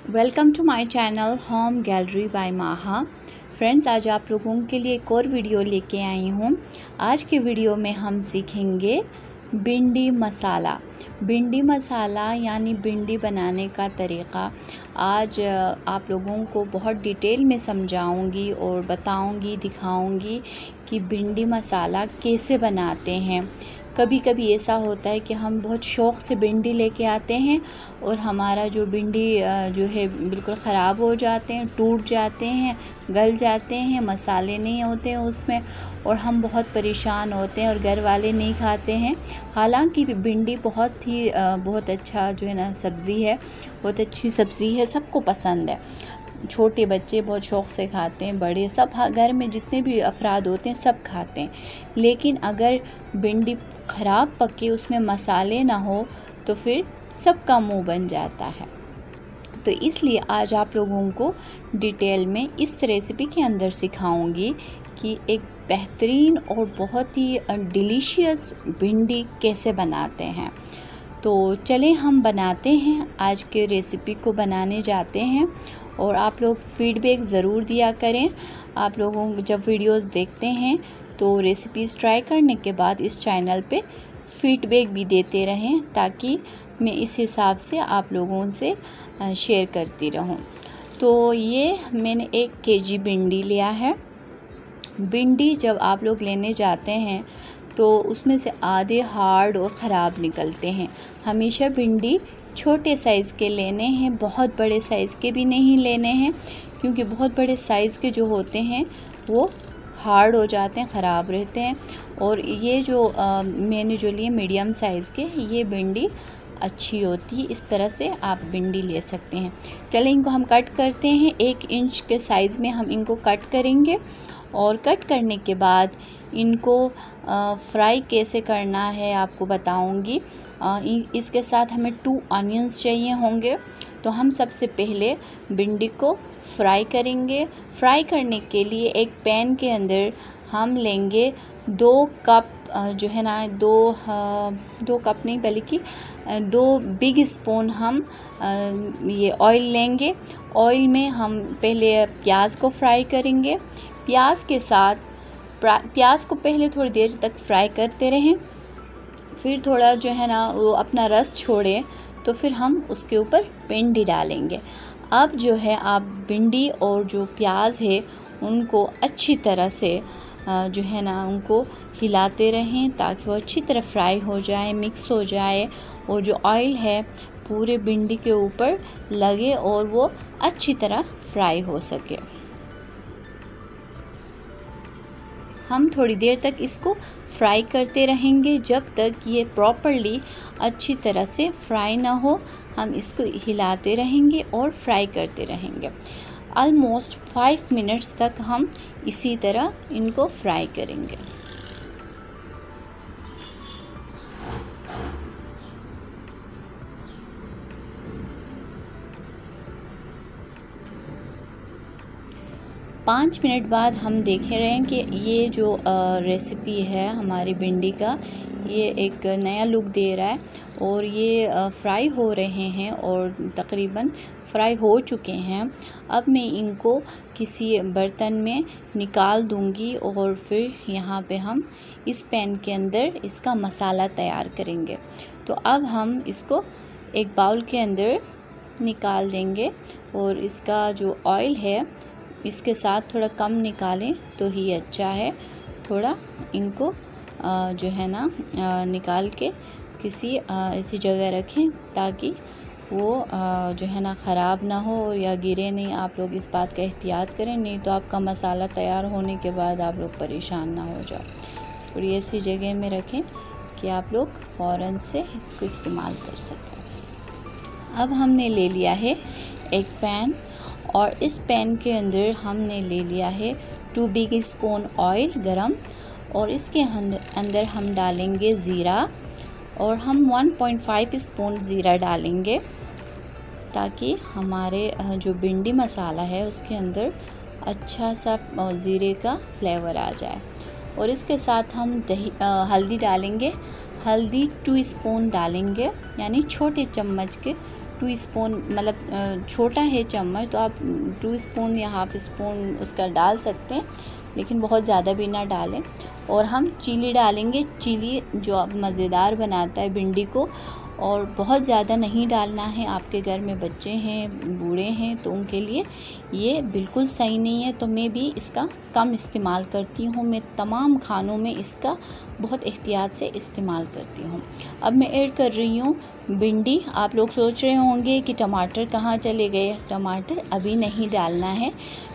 Welcome to my channel home gallery by Maha. Friends, आज आप लोगों के लिए एक और वीडियो लेके आई हूँ। आज के वीडियो में हम सीखेंगे भिंडी मसाला। भिंडी मसाला यानी भिंडी बनाने का तरीक़ा आज आप लोगों को बहुत डिटेल में समझाऊंगी और बताऊंगी, दिखाऊंगी कि भिंडी मसाला कैसे बनाते हैं। कभी कभी ऐसा होता है कि हम बहुत शौक़ से भिंडी लेके आते हैं और हमारा जो भिंडी जो है बिल्कुल ख़राब हो जाते हैं, टूट जाते हैं, गल जाते हैं, मसाले नहीं होते हैं उसमें और हम बहुत परेशान होते हैं और घर वाले नहीं खाते हैं। हालांकि भिंडी बहुत अच्छा जो है ना सब्ज़ी है, बहुत अच्छी सब्ज़ी है, सबको पसंद है। छोटे बच्चे बहुत शौक़ से खाते हैं, बड़े सब घर में जितने भी अफराद होते हैं सब खाते हैं। लेकिन अगर भिंडी ख़राब पके, उसमें मसाले ना हो तो फिर सबका मुंह बन जाता है। तो इसलिए आज आप लोगों को डिटेल में इस रेसिपी के अंदर सिखाऊंगी कि एक बेहतरीन और बहुत ही डिलीशियस भिंडी कैसे बनाते हैं। तो चलें हम बनाते हैं, आज के रेसिपी को बनाने जाते हैं। और आप लोग फीडबैक ज़रूर दिया करें। आप लोगों जब वीडियोस देखते हैं तो रेसिपीज़ ट्राई करने के बाद इस चैनल पे फीडबैक भी देते रहें, ताकि मैं इस हिसाब से आप लोगों से शेयर करती रहूं। तो ये मैंने 1 kg भिंडी लिया है। भिंडी जब आप लोग लेने जाते हैं तो उसमें से आधे हार्ड और ख़राब निकलते हैं। हमेशा भिंडी छोटे साइज़ के लेने हैं, बहुत बड़े साइज़ के भी नहीं लेने हैं, क्योंकि बहुत बड़े साइज़ के जो होते हैं वो हार्ड हो जाते हैं, ख़राब रहते हैं। और ये जो मैंने जो लिए मीडियम साइज़ के, ये भिंडी अच्छी होती है। इस तरह से आप भिंडी ले सकते हैं। चलें इनको हम कट करते हैं। 1 इंच के साइज़ में हम इनको कट करेंगे और कट करने के बाद इनको फ्राई कैसे करना है आपको बताऊंगी। इसके साथ हमें 2 ऑनियंस चाहिए होंगे। तो हम सबसे पहले भिंडी को फ्राई करेंगे। फ्राई करने के लिए एक पैन के अंदर हम लेंगे 2 कप जो है ना 2 कप नहीं बल्कि 2 बिग स्पून हम ये ऑयल लेंगे। ऑयल में हम पहले प्याज को फ्राई करेंगे। प्याज के साथ प्याज को पहले थोड़ी देर तक फ्राई करते रहें, फिर थोड़ा जो है ना वो अपना रस छोड़े तो फिर हम उसके ऊपर भिंडी डालेंगे। अब जो है आप भिंडी और जो प्याज है उनको अच्छी तरह से जो है ना उनको हिलाते रहें, ताकि वो अच्छी तरह फ्राई हो जाए, मिक्स हो जाए और जो ऑयल है पूरे भिंडी के ऊपर लगे और वो अच्छी तरह फ्राई हो सके। हम थोड़ी देर तक इसको फ्राई करते रहेंगे जब तक ये प्रॉपरली अच्छी तरह से फ्राई ना हो। हम इसको हिलाते रहेंगे और फ्राई करते रहेंगे। ऑलमोस्ट 5 मिनट्स तक हम इसी तरह इनको फ्राई करेंगे। पाँच मिनट बाद हम देख रहे हैं कि ये जो रेसिपी है हमारी भिंडी का, ये एक नया लुक दे रहा है और ये फ्राई हो रहे हैं और तकरीबन फ्राई हो चुके हैं। अब मैं इनको किसी बर्तन में निकाल दूंगी और फिर यहाँ पे हम इस पैन के अंदर इसका मसाला तैयार करेंगे। तो अब हम इसको एक बाउल के अंदर निकाल देंगे और इसका जो ऑयल है इसके साथ थोड़ा कम निकालें तो ही अच्छा है। थोड़ा इनको जो है ना निकाल के किसी ऐसी जगह रखें ताकि वो जो है ना ख़राब ना हो या गिरे नहीं। आप लोग इस बात का एहतियात करें, नहीं तो आपका मसाला तैयार होने के बाद आप लोग परेशान ना हो जाओ। थोड़ी ऐसी जगह में रखें कि आप लोग फ़ौरन से इसको इस्तेमाल कर सकें। अब हमने ले लिया है एक पैन और इस पैन के अंदर हमने ले लिया है 2 बिग स्पून ऑयल गरम और इसके अंदर हम डालेंगे ज़ीरा और हम 1.5 स्पून ज़ीरा डालेंगे, ताकि हमारे जो भिंडी मसाला है उसके अंदर अच्छा सा ज़ीरे का फ्लेवर आ जाए। और इसके साथ हम हल्दी डालेंगे। हल्दी 2 स्पून डालेंगे, यानी छोटे चम्मच के 2 स्पून, मतलब छोटा है चम्मच तो आप 2 स्पून या हाफ स्पून उसका डाल सकते हैं, लेकिन बहुत ज़्यादा भी ना डालें। और हम चिली डालेंगे, चिली जो अब मज़ेदार बनाता है भिंडी को, और बहुत ज़्यादा नहीं डालना है। आपके घर में बच्चे हैं, बूढ़े हैं, तो उनके लिए ये बिल्कुल सही नहीं है, तो मैं भी इसका कम इस्तेमाल करती हूँ। मैं तमाम खानों में इसका बहुत एहतियात से इस्तेमाल करती हूँ। अब मैं ऐड कर रही हूँ भिंडी। आप लोग सोच रहे होंगे कि टमाटर कहाँ चले गए। टमाटर अभी नहीं डालना है,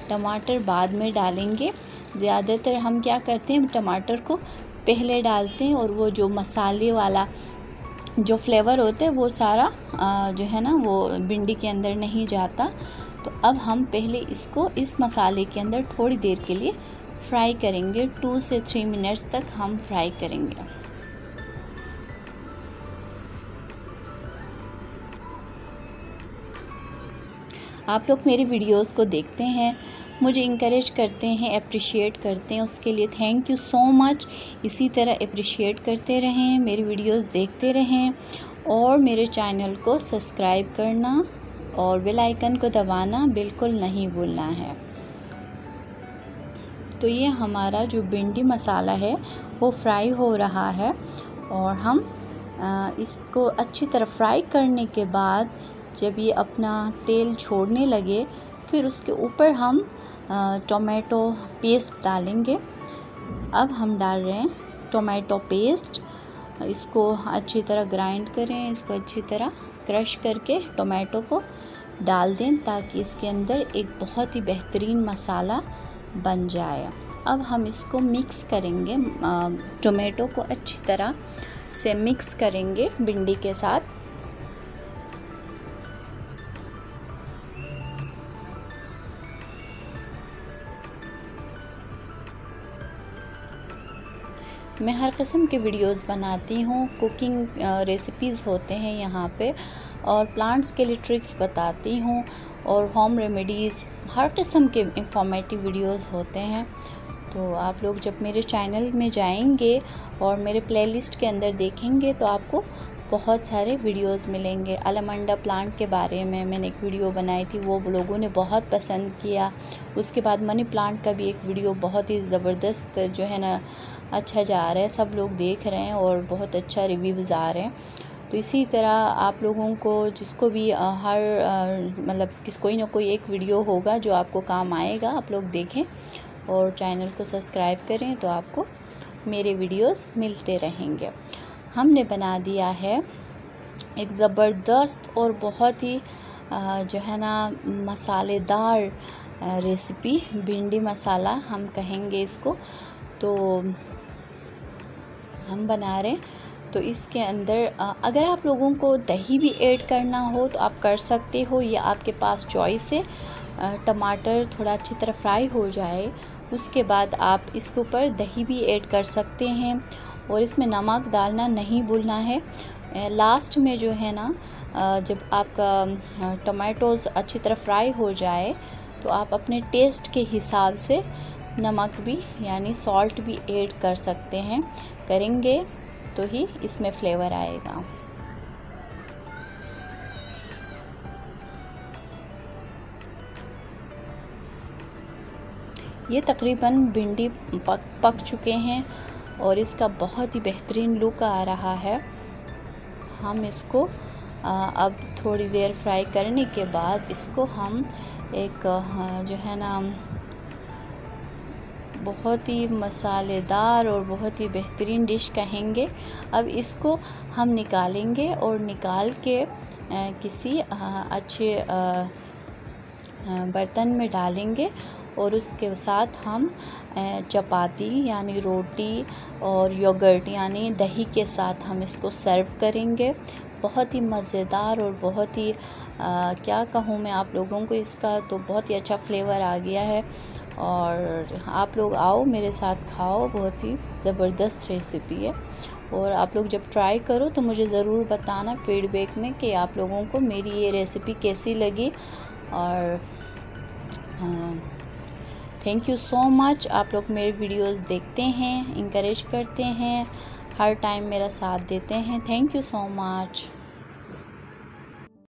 टमाटर बाद में डालेंगे। ज़्यादातर हम क्या करते हैं, टमाटर को पहले डालते हैं, और वो जो मसाले वाला जो फ्लेवर होता है वो सारा जो है ना वो भिंडी के अंदर नहीं जाता। तो अब हम पहले इसको इस मसाले के अंदर थोड़ी देर के लिए फ्राई करेंगे, 2 से 3 मिनट्स तक हम फ्राई करेंगे। आप लोग मेरी वीडियोस को देखते हैं, मुझे इंकरेज करते हैं, अप्रिशिएट करते हैं, उसके लिए थैंक यू सो मच। इसी तरह अप्रिशिएट करते रहें, मेरी वीडियोस देखते रहें, और मेरे चैनल को सब्सक्राइब करना और बेल आइकन को दबाना बिल्कुल नहीं भूलना है। तो ये हमारा जो भिंडी मसाला है वो फ्राई हो रहा है, और हम इसको अच्छी तरह फ्राई करने के बाद जब ये अपना तेल छोड़ने लगे, फिर उसके ऊपर हम टोमेटो पेस्ट डालेंगे। अब हम डाल रहे हैं टोमेटो पेस्ट। इसको अच्छी तरह ग्राइंड करें, इसको अच्छी तरह क्रश करके टोमेटो को डाल दें, ताकि इसके अंदर एक बहुत ही बेहतरीन मसाला बन जाए। अब हम इसको मिक्स करेंगे, टोमेटो को अच्छी तरह से मिक्स करेंगे भिंडी के साथ। मैं हर किस्म के वीडियोस बनाती हूँ, कुकिंग रेसिपीज़ होते हैं यहाँ पे, और प्लांट्स के लिए ट्रिक्स बताती हूँ, और होम रेमेडीज़, हर किस्म के इंफॉर्मेटिव वीडियोस होते हैं। तो आप लोग जब मेरे चैनल में जाएंगे और मेरे प्लेलिस्ट के अंदर देखेंगे तो आपको बहुत सारे वीडियोस मिलेंगे। अलमंडा प्लांट के बारे में मैंने एक वीडियो बनाई थी, वो लोगों ने बहुत पसंद किया। उसके बाद मनी प्लांट का भी एक वीडियो बहुत ही ज़बरदस्त जो है ना अच्छा जा रहा है, सब लोग देख रहे हैं और बहुत अच्छा रिव्यूज़ आ रहे हैं। तो इसी तरह आप लोगों को जिसको भी मतलब कोई ना कोई एक वीडियो होगा जो आपको काम आएगा, आप लोग देखें और चैनल को सब्सक्राइब करें, तो आपको मेरे वीडियोस मिलते रहेंगे। हमने बना दिया है एक ज़बरदस्त और बहुत ही जो है ना मसालेदार रेसिपी, भिंडी मसाला हम कहेंगे इसको। तो हम बना रहे हैं, तो इसके अंदर अगर आप लोगों को दही भी ऐड करना हो तो आप कर सकते हो, या आपके पास चॉइस है। टमाटर थोड़ा अच्छी तरह फ्राई हो जाए, उसके बाद आप इसके ऊपर दही भी ऐड कर सकते हैं, और इसमें नमक डालना नहीं भूलना है। लास्ट में जो है ना जब आपका टमाटोज़ अच्छी तरह फ्राई हो जाए तो आप अपने टेस्ट के हिसाब से नमक भी यानी सॉल्ट भी ऐड कर सकते हैं। करेंगे तो ही इसमें फ्लेवर आएगा। ये तकरीबन भिंडी पक चुके हैं और इसका बहुत ही बेहतरीन लुक आ रहा है। हम इसको अब थोड़ी देर फ्राई करने के बाद इसको हम एक जो है ना बहुत ही मसालेदार और बहुत ही बेहतरीन डिश कहेंगे। अब इसको हम निकालेंगे और निकाल के किसी अच्छे बर्तन में डालेंगे, और उसके साथ हम चपाती यानी रोटी और योगर्ट यानी दही के साथ हम इसको सर्व करेंगे। बहुत ही मज़ेदार और बहुत ही क्या कहूँ मैं आप लोगों को, इसका तो बहुत ही अच्छा फ्लेवर आ गया है। और आप लोग आओ मेरे साथ खाओ, बहुत ही ज़बरदस्त रेसिपी है। और आप लोग जब ट्राई करो तो मुझे ज़रूर बताना फीडबैक में कि आप लोगों को मेरी ये रेसिपी कैसी लगी। और थैंक यू सो मच। आप लोग मेरे वीडियोस देखते हैं, इंकरेज करते हैं, हर टाइम मेरा साथ देते हैं। Thank you so much.